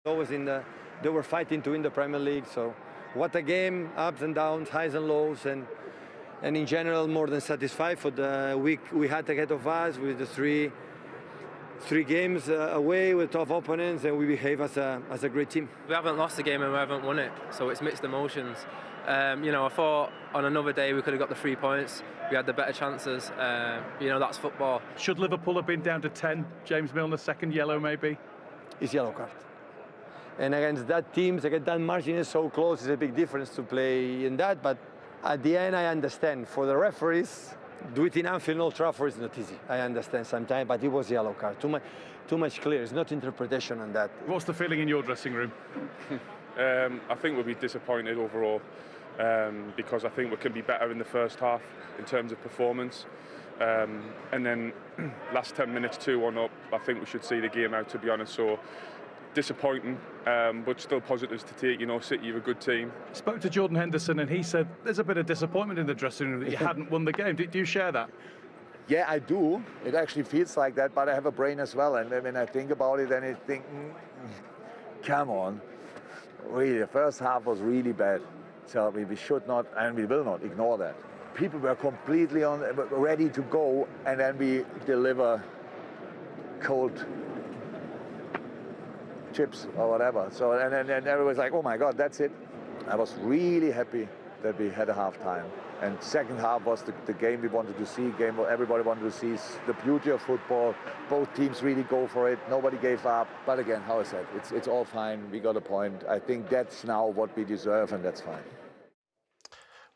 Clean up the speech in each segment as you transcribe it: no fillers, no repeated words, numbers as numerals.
Always they were fighting to win the Premier League. So what a game, ups and downs, highs and lows, and in general more than satisfied for the week we had ahead of us with the three games away with tough opponents, and we behave as a great team. We haven't lost the game and we haven't won it, so it's mixed emotions. I thought on another day we could have got the 3 points. We had the better chances. That's football. Should Liverpool have been down to 10? James Milner's second yellow, maybe? It's yellow card. And against that team, against that margin is so close, it's a big difference to play in that. But at the end, I understand. For the referees, do it in Anfield, Old Trafford is not easy. I understand sometimes, but it was yellow card. Too much clear. It's not interpretation on that. What's the feeling in your dressing room? I think we'll be disappointed overall because I think we can be better in the first half in terms of performance. And then last 10 minutes, 2-1 up, I think we should see the game out, to be honest. So disappointing, but still positives to take. City are a good team. Spoke to Jordan Henderson and he said there's a bit of disappointment in the dressing room that you hadn't won the game. Do you share that? Yeah, I do. It actually feels like that, but I have a brain as well. And when I think about it, then I think, come on. Really, the first half was really bad. So we should not, and we will not, ignore that. People were completely ready to go, and then we deliver cold chips or whatever. So and everyone's like, oh my God, that's it. I was really happy that we had a half time. And second half was the game we wanted to see, game what everybody wanted to see. The beauty of football. Both teams really go for it. Nobody gave up. But again, how I said, it's all fine. We got a point. I think that's now what we deserve, and that's fine.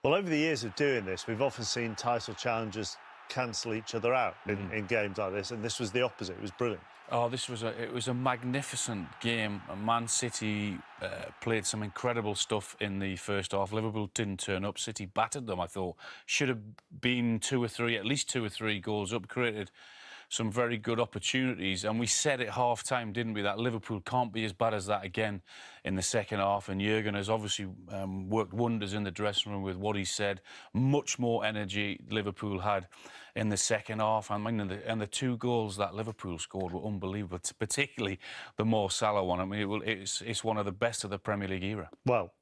Well, over the years of doing this, we've often seen title challengers cancel each other out in games like this, and this was the opposite. It was brilliant. Oh, it was a magnificent game. Man City played some incredible stuff in the first half. Liverpool didn't turn up. City battered them, I thought. Should have been at least two or three goals up, created some very good opportunities. And we said at half-time, didn't we, that Liverpool can't be as bad as that again in the second half. And Jurgen has obviously worked wonders in the dressing room with what he said. Much more energy Liverpool had in the second half. I mean, and the 2 goals that Liverpool scored were unbelievable, particularly the Mo Salah one. I mean, it's one of the best of the Premier League era. Well,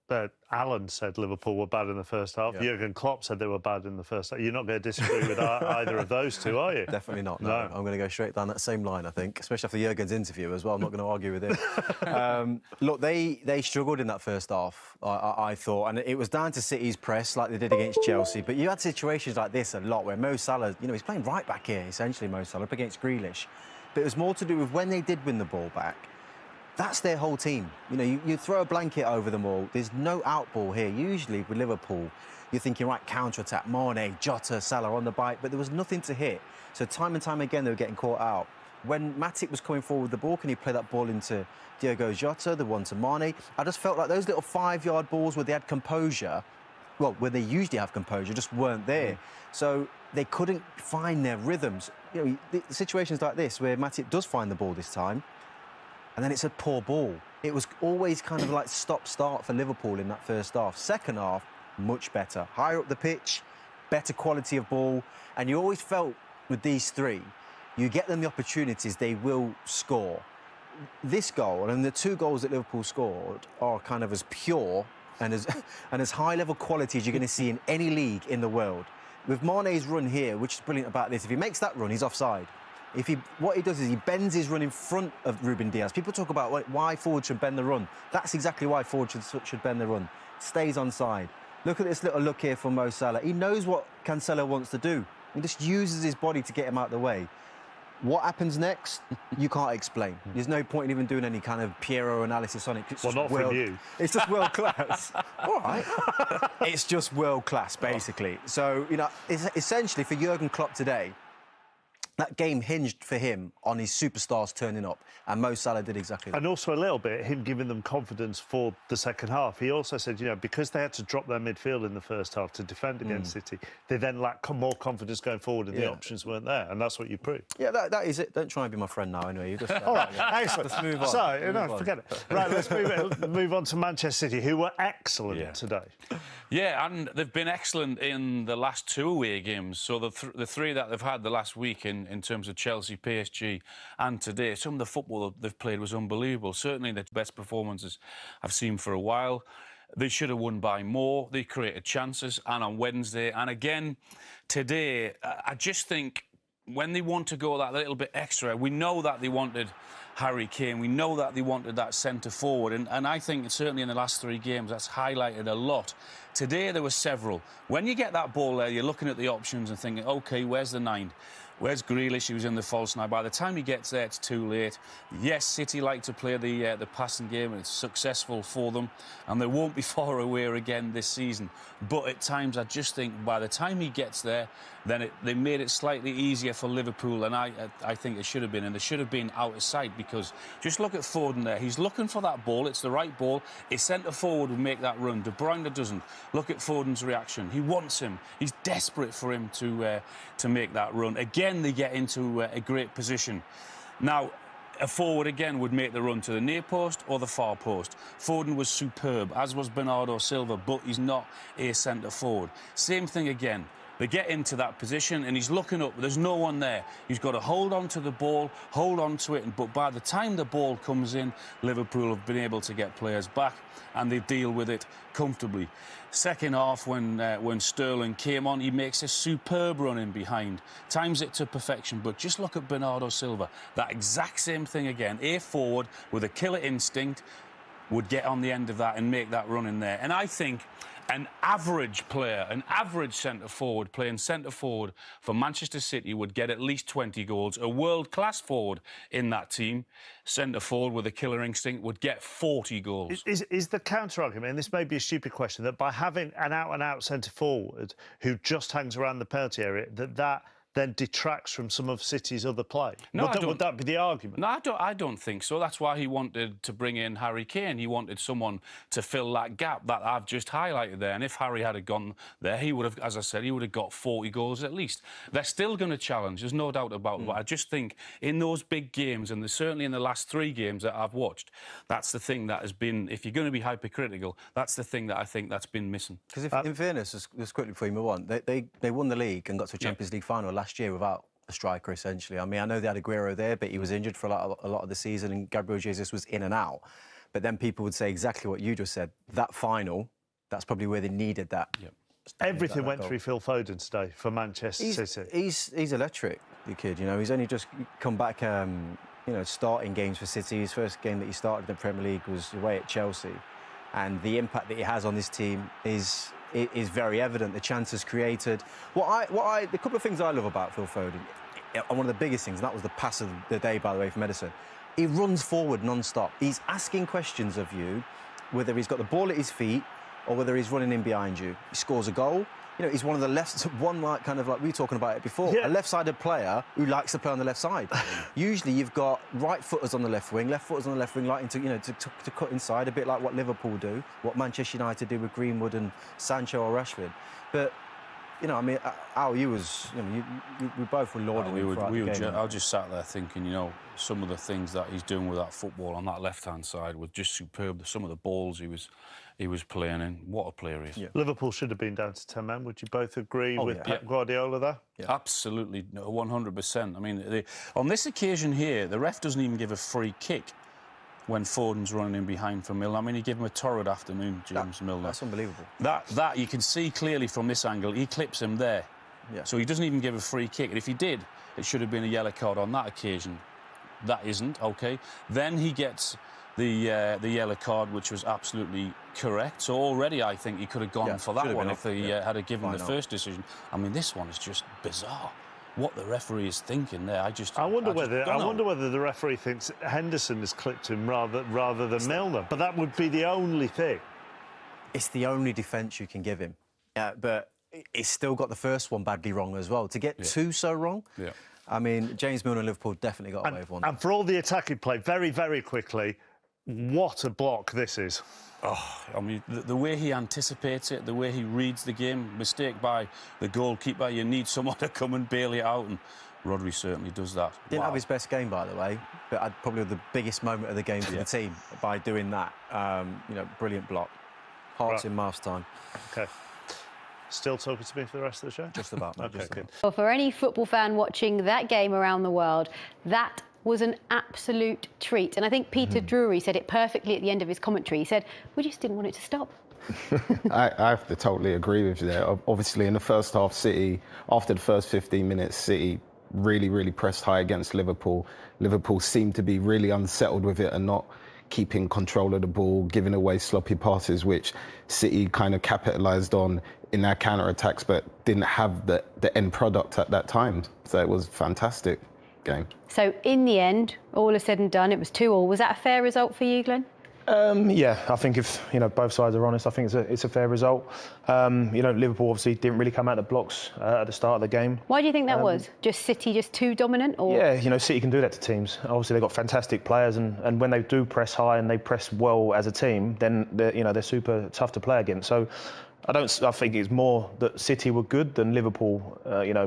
Alan said Liverpool were bad in the first half. Yeah. Jurgen Klopp said they were bad in the first half. You're not going to disagree with either of those two, are you? Definitely not, no. I'm going to go straight down that same line, I think, especially after Jurgen's interview as well. I'm not going to argue with him. Look, they struggled in that first half, I thought, and it was down to City's press like they did against Chelsea. But you had situations like this a lot where Mo Salah, he's playing right back here, essentially, Mo Salah, up against Grealish. But it was more to do with when they did win the ball back. That's their whole team. You throw a blanket over them all. There's no outball here. Usually with Liverpool, you're thinking, right, counter-attack, Mane, Jota, Salah on the bike, but there was nothing to hit. So time and time again, they were getting caught out. When Matip was coming forward with the ball, can he play that ball into Diogo Jota, the one to Mane? I just felt like those little 5-yard balls where they had composure, well, where they usually have composure, just weren't there. So they couldn't find their rhythms. The situations like this where Matip does find the ball this time, and then it's a poor ball. It was always kind of like stop-start for Liverpool in that first half. Second half, much better. Higher up the pitch, better quality of ball. And you always felt with these three, you get them the opportunities, they will score. This goal and the 2 goals that Liverpool scored are kind of as pure and as high-level quality as you're going to see in any league in the world. With Mane's run here, which is brilliant about this, if he makes that run, he's offside. What he does is he bends his run in front of Ruben Diaz. People talk about why forward should bend the run. That's exactly why forward should bend the run. Stays onside. Look at this little look here from Mo Salah. He knows what Cancelo wants to do. He just uses his body to get him out of the way. What happens next, you can't explain. There's no point in even doing any kind of Piero analysis on it. Well, not from you. It's just world class. All right. It's just world class, basically. So, it's essentially for Jurgen Klopp today, that game hinged for him on his superstars turning up, and Mo Salah did exactly that. And also a little bit, him giving them confidence for the second half. He also said, because they had to drop their midfield in the first half to defend against City, they then lacked more confidence going forward, and the options weren't there, and that's what you proved. Yeah, that is it. Don't try and be my friend now, anyway. You just, all right, excellent. Let's move on. So, forget it. Right, let's move on to Manchester City, who were excellent today. Yeah, and they've been excellent in the last 2 away games. So the 3 that they've had the last week in in terms of Chelsea, PSG, and today. Some of the football that they've played was unbelievable. Certainly the best performances I've seen for a while. They should have won by more. They created chances, and on Wednesday, and again today, I just think when they want to go that little bit extra, we know that they wanted Harry Kane, we know that they wanted that centre forward, and I think certainly in the last 3 games that's highlighted a lot. Today there were several. When you get that ball there, you're looking at the options and thinking, OK, where's the 9? Where's Grealish, who's in the false 9? By the time he gets there, it's too late. Yes, City like to play the passing game, and it's successful for them, and they won't be far away again this season. But at times, I just think by the time he gets there, then they made it slightly easier for Liverpool, and I think it should have been, and they should have been out of sight, because just look at Foden there. He's looking for that ball. It's the right ball. His centre forward would make that run. De Bruyne doesn't. Look at Foden's reaction. He wants him. He's desperate for him to make that run. Again, they get into a great position. Now, a forward again would make the run to the near post or the far post. Foden was superb, as was Bernardo Silva, but he's not a centre forward. Same thing again. They get into that position and he's looking up. There's no one there. He's got to hold on to the ball, hold on to it. But by the time the ball comes in, Liverpool have been able to get players back and they deal with it comfortably. Second half, when Sterling came on, he makes a superb run in behind. Times it to perfection. But just look at Bernardo Silva. That exact same thing again. A forward with a killer instinct would get on the end of that and make that run in there. And I think an average player, an average centre-forward playing centre-forward for Manchester City would get at least 20 goals. A world-class forward in that team, centre-forward with a killer instinct, would get 40 goals. Is the counter-argument, and this may be a stupid question, that by having an out-and-out centre-forward who just hangs around the penalty area, that then detracts from some of City's other play? No, would that be the argument? No, I don't think so. That's why he wanted to bring in Harry Kane. He wanted someone to fill that gap that I've just highlighted there. And if Harry had gone there, he would have, as I said, he would have got 40 goals at least. They're still going to challenge, there's no doubt about it. But I just think in those big games, and certainly in the last 3 games that I've watched, that's the thing that has been, if you're going to be hypercritical, that's the thing that I think that's been missing. Because in fairness, just quickly before you move on, they won the league and got to a Champions League final last year without a striker, essentially. I mean, I know they had Aguero there, but he was injured for a lot of the season, and Gabriel Jesus was in and out. But then people would say exactly what you just said. That final, that's probably where they needed that. Yep. Everything went through Phil Foden today for Manchester City. He's electric, the kid. You know, he's only just come back. You know, starting games for City. His first game that he started in the Premier League was away at Chelsea, and the impact that he has on this team is very evident. The chances created. The couple of things I love about Phil Foden, and one of the biggest things, and that was the pass of the day, by the way, from Edison. He runs forward non-stop. He's asking questions of you, whether he's got the ball at his feet or whether he's running in behind you. He scores a goal. You know, he's one of the we were talking about it before, a left-sided player who likes to play on the left side. Usually you've got right-footers on the left wing, left-footers on the left wing, liking to cut inside, a bit like what Liverpool do, what Manchester United do with Greenwood and Sancho or Rashford. But, you know, I mean, Al, you know, we both were lauding him throughout the game. I just sat there thinking, you know, some of the things that he's doing with that football on that left-hand side was just superb. Some of the balls he was playing in. What a player he is. Yeah. Liverpool should have been down to 10 men. Would you both agree with Pep Guardiola there? Yeah. Absolutely, 100%. I mean, on this occasion here, the ref doesn't even give a free kick when Foden's running in behind for Milner. I mean, he gave him a torrid afternoon, James Milner. That's unbelievable. That you can see clearly from this angle. He clips him there. Yeah. So he doesn't even give a free kick. And if he did, it should have been a yellow card on that occasion. That isn't, OK. Then he gets the yellow card, which was absolutely correct. So already I think he could have gone for that one if he had given the first decision. I mean, this one is just bizarre. What the referee is thinking there, I wonder whether the referee thinks Henderson has clipped him rather than Milner. But that would be the only thing. It's the only defence you can give him. But he's still got the first one badly wrong as well. To get 2 so wrong. Yeah. I mean, James Milner and Liverpool definitely got away with one. And for all the attacking play, very, very quickly, what a block this is. Oh, I mean, the way he anticipates it, the way he reads the game, mistake by the goalkeeper, you need someone to come and bail it out, and Rodri certainly does that. Didn't have his best game, by the way, but had probably the biggest moment of the game for the team by doing that. You know, brilliant block. Hearts in Marf's time. OK. Still talking to me for the rest of the show? Just about, mate. Okay, Just good. about. Well, for any football fan watching that game around the world, that was an absolute treat. And I think Peter Drury said it perfectly at the end of his commentary. He said, we just didn't want it to stop. I have to totally agree with you there. Obviously, in the first half, City, after the first 15 minutes, City really pressed high against Liverpool. Liverpool seemed to be really unsettled with it and not keeping control of the ball, giving away sloppy passes, which City kind of capitalised on in their counter-attacks, but didn't have the end product at that time. So it was a fantastic game. So in the end, all is said and done, it was 2-2. Was that a fair result for you, Glenn? Yeah, I think if both sides are honest, I think it's a fair result. Liverpool obviously didn't really come out of the blocks at the start of the game. Why do you think that was? Just City just too dominant? Or? Yeah, City can do that to teams. Obviously, they've got fantastic players, and when they do press high and they press well as a team, then they're super tough to play against. So I think it's more that City were good than Liverpool,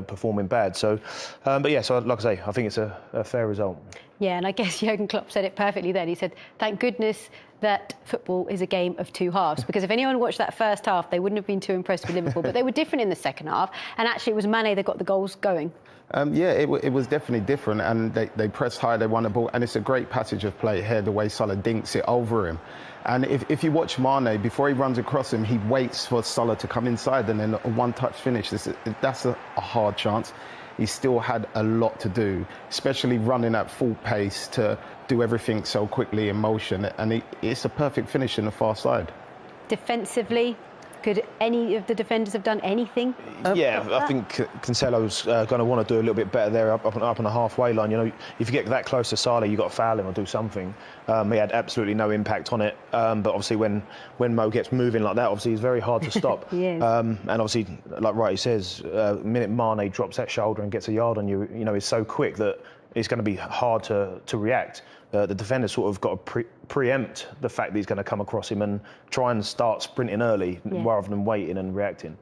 performing bad. So, but yeah, so like I say, I think it's a fair result. Yeah, and I guess Jurgen Klopp said it perfectly then. He said, thank goodness that football is a game of two halves. Because if anyone watched that first half, they wouldn't have been too impressed with Liverpool. But they were different in the second half. And actually, it was Mane that got the goals going. It was definitely different. And they pressed high, they won the ball. And it's a great passage of play here, the way Salah dinks it over him. And if you watch Mane, before he runs across him, he waits for Salah to come inside and then a one-touch finish. That's a hard chance. He still had a lot to do, especially running at full pace to do everything so quickly in motion. And it's a perfect finish in the far side. Defensively, could any of the defenders have done anything? I think Cancelo's going to want to do a little bit better there up on the halfway line. If you get that close to Salah, you've got to foul him or do something. He had absolutely no impact on it. But obviously, when Mo gets moving like that, obviously, it's very hard to stop. Yes. And obviously, like Righty says, the minute Mane drops that shoulder and gets a yard on you, he's so quick that it's going to be hard to react. The defender sort of got to preempt the fact that he's going to come across him and try and start sprinting early rather than waiting and reacting.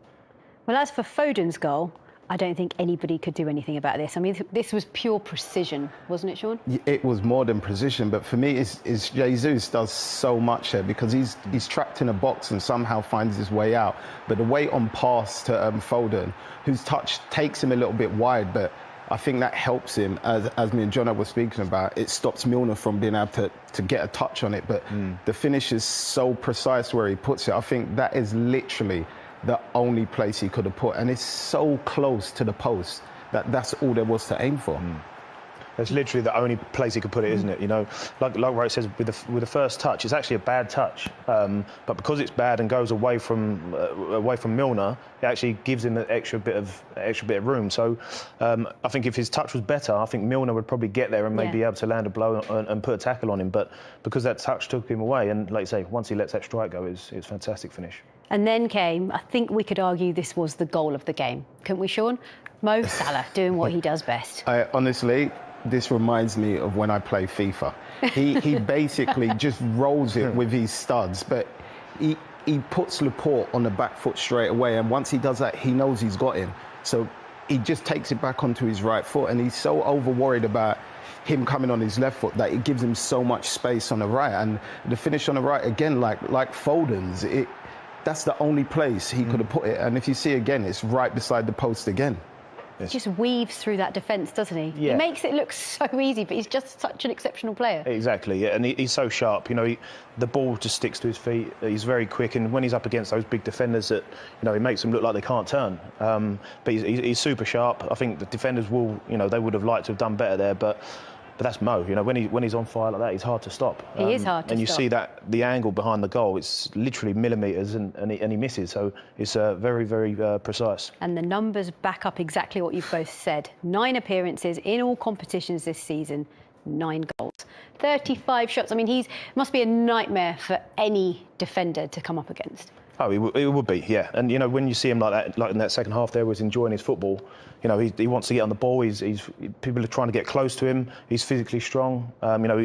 Well, as for Foden's goal, I don't think anybody could do anything about this. I mean, this was pure precision, wasn't it, Sean? It was more than precision, but for me, it's Jesus does so much here because he's trapped in a box and somehow finds his way out. But the way on pass to Foden, whose touch takes him a little bit wide, but I think that helps him, as me and John were speaking about. It stops Milner from being able to get a touch on it, but the finish is so precise where he puts it. I think that is literally the only place he could have put, and it's so close to the post that that's all there was to aim for. It's literally the only place he could put it, isn't it? Like Wright says, with the first touch, it's actually a bad touch, but because it's bad and goes away from Milner, it actually gives him an extra bit of room. So I think if his touch was better, I think Milner would probably get there and maybe be able to land a blow and put a tackle on him. But because that touch took him away, and like you say, once he lets that strike go, it's a fantastic finish. And then came, I think we could argue this was the goal of the game, couldn't we, Sean? Mo Salah doing what he does best. Honestly, this reminds me of when I play FIFA. He basically just rolls it with his studs, but he puts Laporte on the back foot straight away, and once he does that, he knows he's got him. So he just takes it back onto his right foot, and he's so over-worried about him coming on his left foot that it gives him so much space on the right. And the finish on the right, again, like Foden's, that's the only place he could have put it. And if you see again, it's right beside the post again. He just weaves through that defence, doesn't he? Yeah. He makes it look so easy, but he's just such an exceptional player. Exactly, yeah. And he's so sharp. The ball just sticks to his feet. He's very quick, and when he's up against those big defenders, that he makes them look like they can't turn. But he's super sharp. I think the defenders will, they would have liked to have done better there, but that's Mo. When he's on fire like that, he's hard to stop. He is hard to stop. And you see that the angle behind the goal, it's literally millimetres, and he misses. So it's very, very precise. And the numbers back up exactly what you've both said. 9 appearances in all competitions this season, 9 goals, 35 shots. I mean, he must be a nightmare for any defender to come up against. Oh, it would be, yeah. And when you see him like that, like in that second half, there was enjoying his football. He wants to get on the ball. People are trying to get close to him. He's physically strong.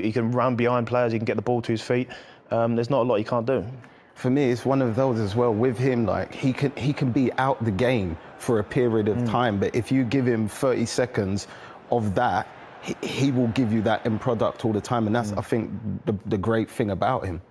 He can run behind players. He can get the ball to his feet. There's not a lot he can't do. For me, it's one of those as well. With him, like he can be out the game for a period of time, but if you give him 30 seconds of that, he will give you that end product all the time, and that's I think the great thing about him.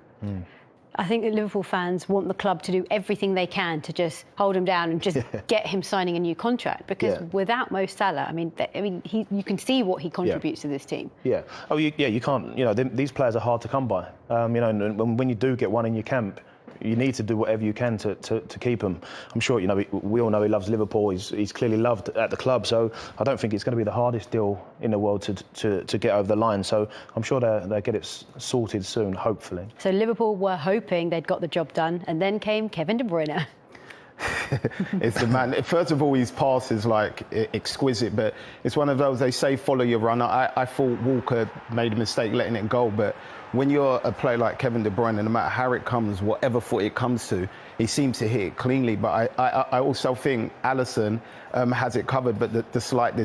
I think that Liverpool fans want the club to do everything they can to just hold him down and just get him signing a new contract, because without Mo Salah, you can see what he contributes to this team. Yeah. Oh, you can't. These players are hard to come by. And when you do get one in your camp, you need to do whatever you can to keep him. I'm sure, we all know he loves Liverpool. He's clearly loved at the club, so I don't think it's going to be the hardest deal in the world to get over the line. So I'm sure they'll get it sorted soon, hopefully. So Liverpool were hoping they'd got the job done, and then came Kevin De Bruyne. It's the man. First of all, his pass is exquisite, but it's one of those, they say follow your runner. I thought Walker made a mistake letting it go, but when you're a player like Kevin De Bruyne, no matter how it comes, whatever foot it comes to, he seems to hit it cleanly. But I also think Alisson has it covered, but the slight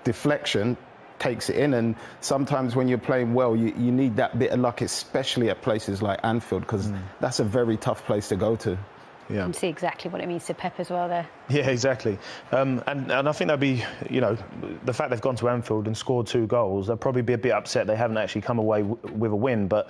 deflection takes it in. And sometimes when you're playing well, you need that bit of luck, especially at places like Anfield, because that's a very tough place to go to. You can see exactly what it means to Pep as well there. Yeah, exactly. And I think they'll be, the fact they've gone to Anfield and scored 2 goals, they'll probably be a bit upset they haven't actually come away with a win. But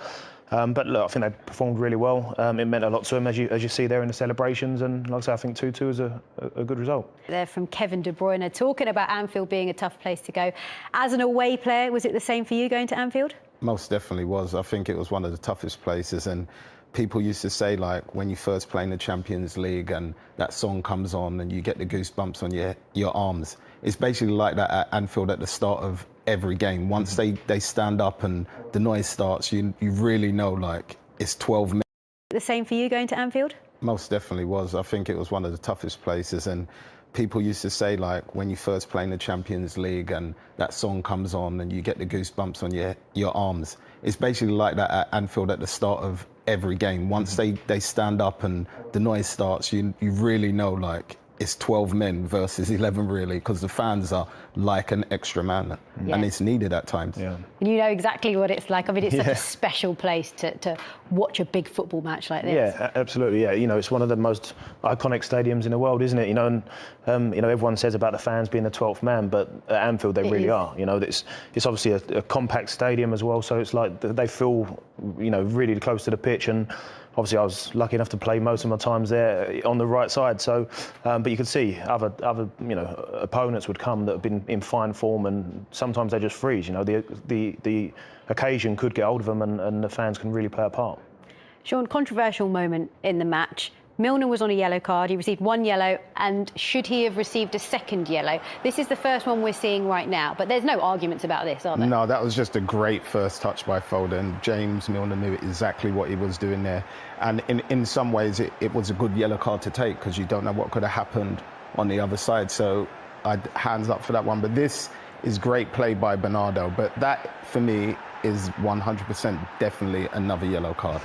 look, I think they performed really well. It meant a lot to them, as you see there in the celebrations. And like I say, I think 2-2 is a good result. They're from Kevin De Bruyne, talking about Anfield being a tough place to go. As an away player, was it the same for you going to Anfield? Most definitely was. I think it was one of the toughest places. And people used to say, when you first play in the Champions League and that song comes on and you get the goosebumps on your arms, it's basically like that at Anfield at the start of every game. Once they stand up and the noise starts, you really know, it's 12 minutes. The same for you going to Anfield? Most definitely was. I think it was one of the toughest places. And people used to say, when you first play in the Champions League and that song comes on and you get the goosebumps on your arms, it's basically like that at Anfield at the start of every game. Once they stand up and the noise starts, you really know, it's 12 men versus 11 really, because the fans are like an extra man, and it's needed at times. And you know exactly what it's like. It's such a special place to watch a big football match like this. Yeah, absolutely. Yeah, it's one of the most iconic stadiums in the world, isn't it? And everyone says about the fans being the 12th man, but at Anfield they really are. It's obviously a compact stadium as well, so it's like they feel really close to the pitch. And obviously I was lucky enough to play most of my times there on the right side, so but you could see other opponents would come that have been in fine form, and sometimes they just freeze. The occasion could get hold of them, and the fans can really play a part. Sean, controversial moment in the match. Milner was on a yellow card. He received 1 yellow, and should he have received a second yellow? This is the first one we're seeing right now, but there's no arguments about this, are there? No, that was just a great first touch by Foden. James Milner knew exactly what he was doing there. And in some ways, it was a good yellow card to take, because you don't know what could have happened on the other side. So hands up for that one. But this is great play by Bernardo. But that, for me, is 100% definitely another yellow card.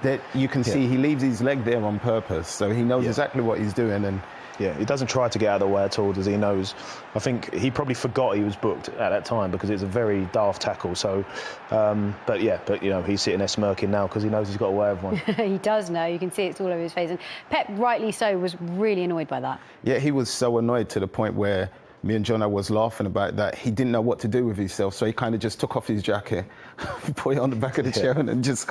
That you can see he leaves his leg there on purpose, so he knows exactly what he's doing. And he doesn't try to get out of the way at all, does he? Knows. I think he probably forgot he was booked at that time, because it's a very daft tackle. So, but he's sitting there smirking now because he knows he's got away with one. He does know. You can see it's all over his face, and Pep, rightly so, was really annoyed by that. Yeah, he was so annoyed to the point where me and Jono was laughing about that. He didn't know what to do with himself, so he kind of just took off his jacket, put it on the back of the chair, and just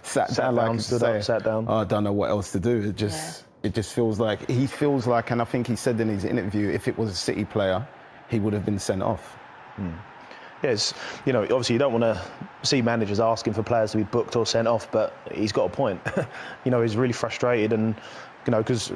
sat down, sat down. Oh, I don't know what else to do. It just feels like, and I think he said in his interview, if it was a City player, he would have been sent off. Yes, obviously you don't want to see managers asking for players to be booked or sent off, but he's got a point. He's really frustrated, and because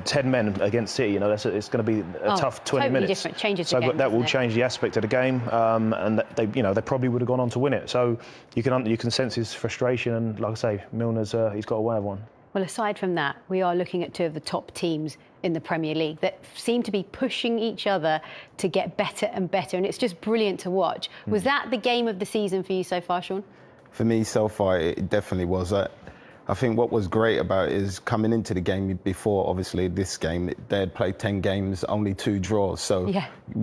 10 men against City, it's going to be a tough 20 totally minutes. Different. Changes the game, so that will change the aspect of the game, and they probably would have gone on to win it. So you can sense his frustration, and like I say, Milner's he's got away with one. Well, aside from that, we are looking at 2 of the top teams in the Premier League that seem to be pushing each other to get better and better, and it's just brilliant to watch. Was that the game of the season for you so far, Sean? For me, so far, it definitely was. I think what was great about it is coming into the game before, obviously, this game, they had played 10 games, only 2 draws. So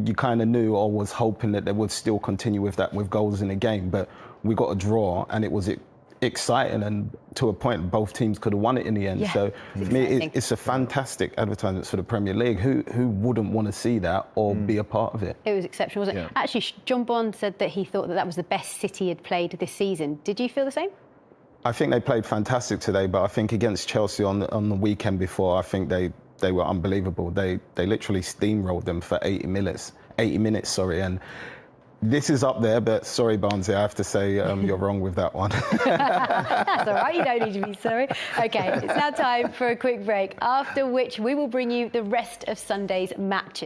you kind of knew, or was hoping, that they would still continue with that, with goals in the game. But we got a draw, and it was exciting, and to a point, both teams could have won it in the end. So for me, it's a fantastic advertisement for the Premier League. Who wouldn't want to see that or be a part of it? It was exceptional, wasn't it? Actually, John Bond said that he thought that was the best City had played this season. Did you feel the same? I think they played fantastic today, but I think against Chelsea on the weekend before, I think they were unbelievable. They literally steamrolled them for 80 minutes, and this is up there, but sorry, Barnsley, I have to say you're wrong with that one. That's all right, you don't need to be sorry. OK, it's now time for a quick break, after which we will bring you the rest of Sunday's matches.